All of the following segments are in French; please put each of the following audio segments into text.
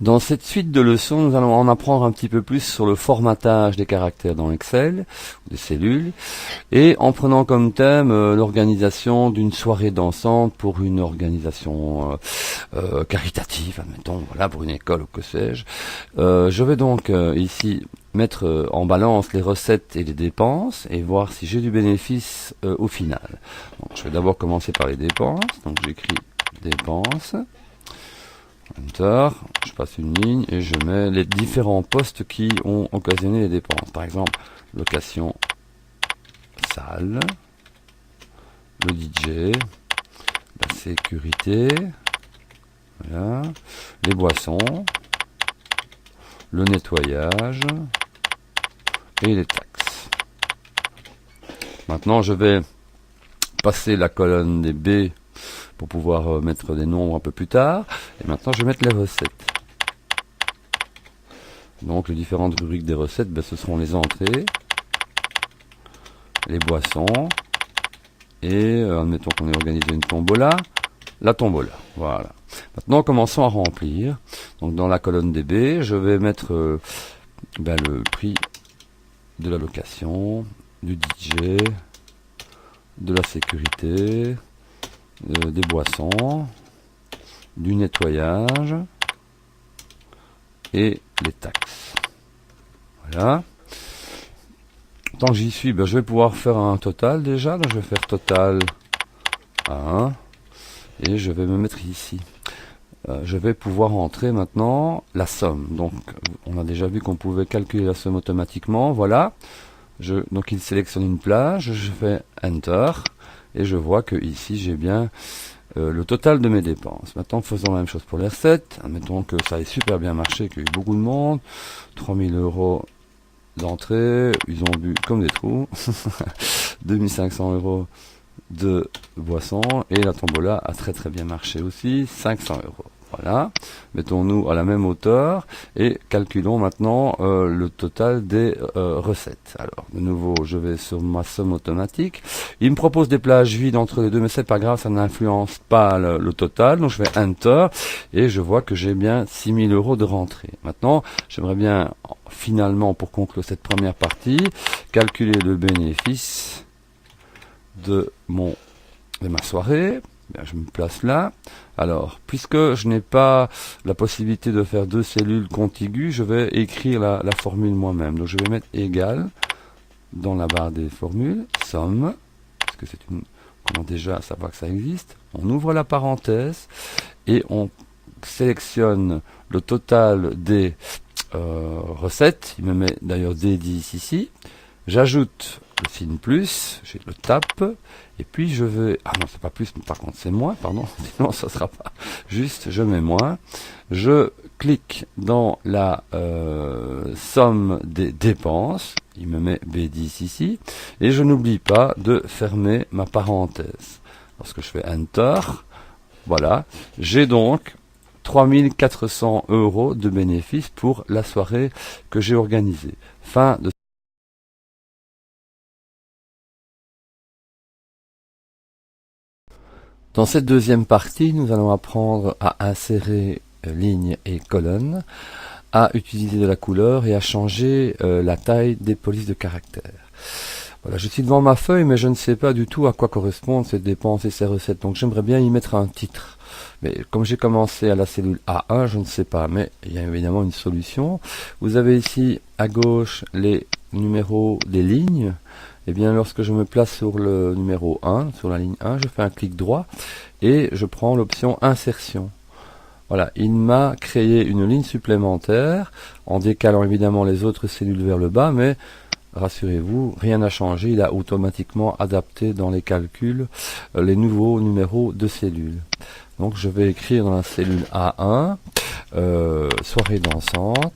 Dans cette suite de leçons, nous allons en apprendre un petit peu plus sur le formatage des caractères dans Excel, des cellules, et en prenant comme thème l'organisation d'une soirée dansante pour une organisation caritative, admettons, voilà, pour une école ou que sais-je. Je vais donc ici mettre en balance les recettes et les dépenses et voir si j'ai du bénéfice au final. Donc, je vais d'abord commencer par les dépenses, donc j'écris dépenses. Enter, je passe une ligne et je mets les différents postes qui ont occasionné les dépenses. Par exemple, location, salle, le DJ, la sécurité, voilà, les boissons, le nettoyage et les taxes. Maintenant, je vais passer la colonne des B pour pouvoir mettre des nombres un peu plus tard. Et maintenant, je vais mettre les recettes. Donc, les différentes rubriques des recettes, ben, ce seront les entrées, les boissons, et admettons qu'on ait organisé une tombola, la tombola. Voilà. Maintenant, commençons à remplir. Donc, dans la colonne des B, je vais mettre ben, le prix de la location, du DJ, de la sécurité, des boissons, du nettoyage et les taxes. Voilà. Tant que j'y suis, ben, je vais pouvoir faire un total déjà. Donc je vais faire total 1 et je vais me mettre ici. Je vais pouvoir entrer maintenant la somme. Donc on a déjà vu qu'on pouvait calculer la somme automatiquement. Voilà. Donc il sélectionne une plage, je fais Enter. Et je vois que ici j'ai bien le total de mes dépenses. Maintenant faisons la même chose pour les recettes. Admettons que ça ait super bien marché, qu'il y a eu beaucoup de monde. 3000 € d'entrée, ils ont bu comme des trous. 2500 € de boissons. Et la tombola a très très bien marché aussi. 500 €. Voilà, mettons-nous à la même hauteur et calculons maintenant le total des recettes. Alors, de nouveau, je vais sur ma somme automatique. Il me propose des plages vides entre les deux, mais c'est pas grave, ça n'influence pas le total. Donc, je fais Enter et je vois que j'ai bien 6000 € de rentrée. Maintenant, j'aimerais bien, finalement, pour conclure cette première partie, calculer le bénéfice de ma soirée. Bien, je me place là. Alors, puisque je n'ai pas la possibilité de faire deux cellules contiguës, je vais écrire la formule moi-même. Donc, je vais mettre égal dans la barre des formules, somme, parce que c'est une... Comment déjà savoir que ça existe? On ouvre la parenthèse et on sélectionne le total des recettes. Il me met d'ailleurs D10 ici. J'ajoute le signe plus, je le tape, et puis je vais... Ah non, c'est pas plus, mais par contre c'est moins, pardon, sinon ça sera pas juste, je mets moins. Je clique dans la somme des dépenses, il me met B10 ici, et je n'oublie pas de fermer ma parenthèse. Lorsque je fais Enter, voilà, j'ai donc 3400 € de bénéfice pour la soirée que j'ai organisée. Fin de Dans cette deuxième partie, nous allons apprendre à insérer lignes et colonnes, à utiliser de la couleur et à changer la taille des polices de caractères. Voilà, je suis devant ma feuille, mais je ne sais pas du tout à quoi correspondent ces dépenses et ces recettes. Donc j'aimerais bien y mettre un titre. Mais comme j'ai commencé à la cellule A1, je ne sais pas. Mais il y a évidemment une solution. Vous avez ici à gauche les numéros des lignes. Et bien lorsque je me place sur le numéro 1, sur la ligne 1, je fais un clic droit et je prends l'option insertion. Voilà, il m'a créé une ligne supplémentaire en décalant évidemment les autres cellules vers le bas, mais rassurez-vous, rien n'a changé, il a automatiquement adapté dans les calculs les nouveaux numéros de cellules. Donc je vais écrire dans la cellule A1, soirée dansante,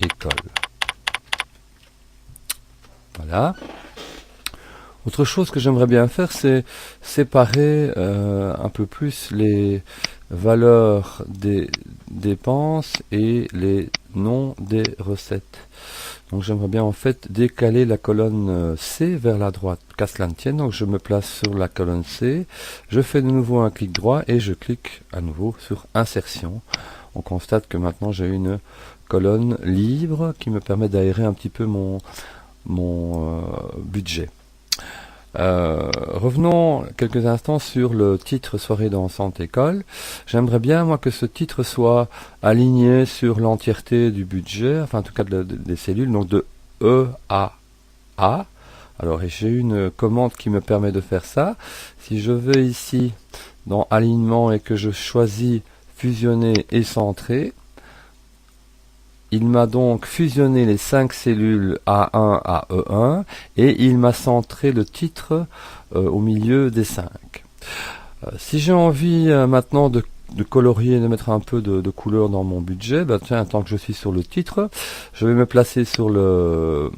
école. Voilà. Autre chose que j'aimerais bien faire, c'est séparer un peu plus les valeurs des dépenses et les noms des recettes. Donc j'aimerais bien en fait décaler la colonne C vers la droite, qu'à cela ne tienne. Donc je me place sur la colonne C, je fais de nouveau un clic droit et je clique à nouveau sur insertion. On constate que maintenant j'ai une colonne libre qui me permet d'aérer un petit peu mon budget. Revenons quelques instants sur le titre soirée dansante école. J'aimerais bien moi que ce titre soit aligné sur l'entièreté du budget, enfin en tout cas des cellules, donc de E à A. Alors j'ai une commande qui me permet de faire ça. Si je vais ici dans alignement et que je choisis fusionner et centrer, il m'a donc fusionné les 5 cellules A1 à E1 et il m'a centré le titre au milieu des 5. Si j'ai envie maintenant de colorier, de mettre un peu de couleur dans mon budget, tiens, tant que je suis sur le titre, je vais me placer sur le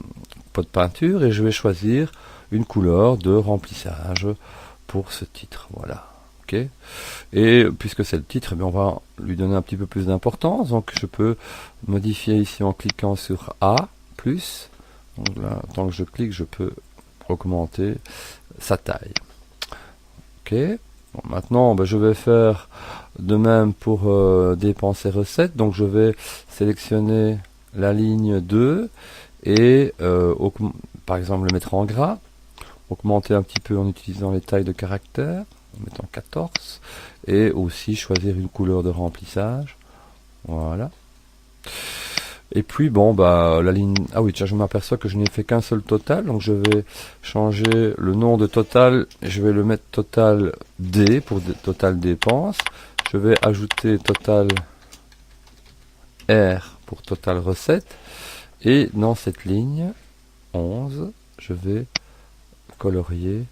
pot de peinture et je vais choisir une couleur de remplissage pour ce titre. Voilà. Okay. Et puisque c'est le titre, on va lui donner un petit peu plus d'importance. Donc je peux modifier ici en cliquant sur A+. Donc là, tant que je clique, je peux augmenter sa taille. Ok. Bon, maintenant, je vais faire de même pour dépenses et recettes. Donc je vais sélectionner la ligne 2 et par exemple le mettre en gras. Augmenter un petit peu en utilisant les tailles de caractères. En mettant 14 et aussi choisir une couleur de remplissage. Voilà. Et puis la ligne, ah oui, tiens, je m'aperçois que je n'ai fait qu'un seul total, donc je vais changer le nom de total, je vais le mettre total D pour total dépenses. Je vais ajouter total R pour total recette et dans cette ligne 11 je vais colorier,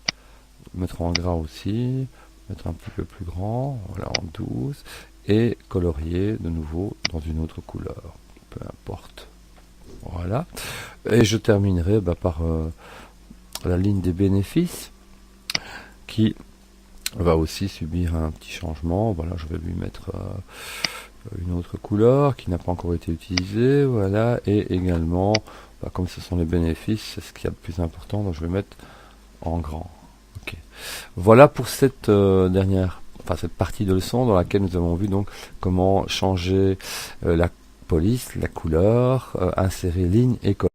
mettre en gras aussi, mettre un petit peu plus grand, voilà, en 12, et colorier de nouveau dans une autre couleur, peu importe. Voilà. Et je terminerai par la ligne des bénéfices, qui va aussi subir un petit changement. Voilà, je vais lui mettre une autre couleur qui n'a pas encore été utilisée, voilà, et également, comme ce sont les bénéfices, c'est ce qu'il y a de plus important, donc je vais mettre en grand. Okay. Voilà pour cette cette partie de leçon dans laquelle nous avons vu donc comment changer la police, la couleur, insérer ligne et colonne.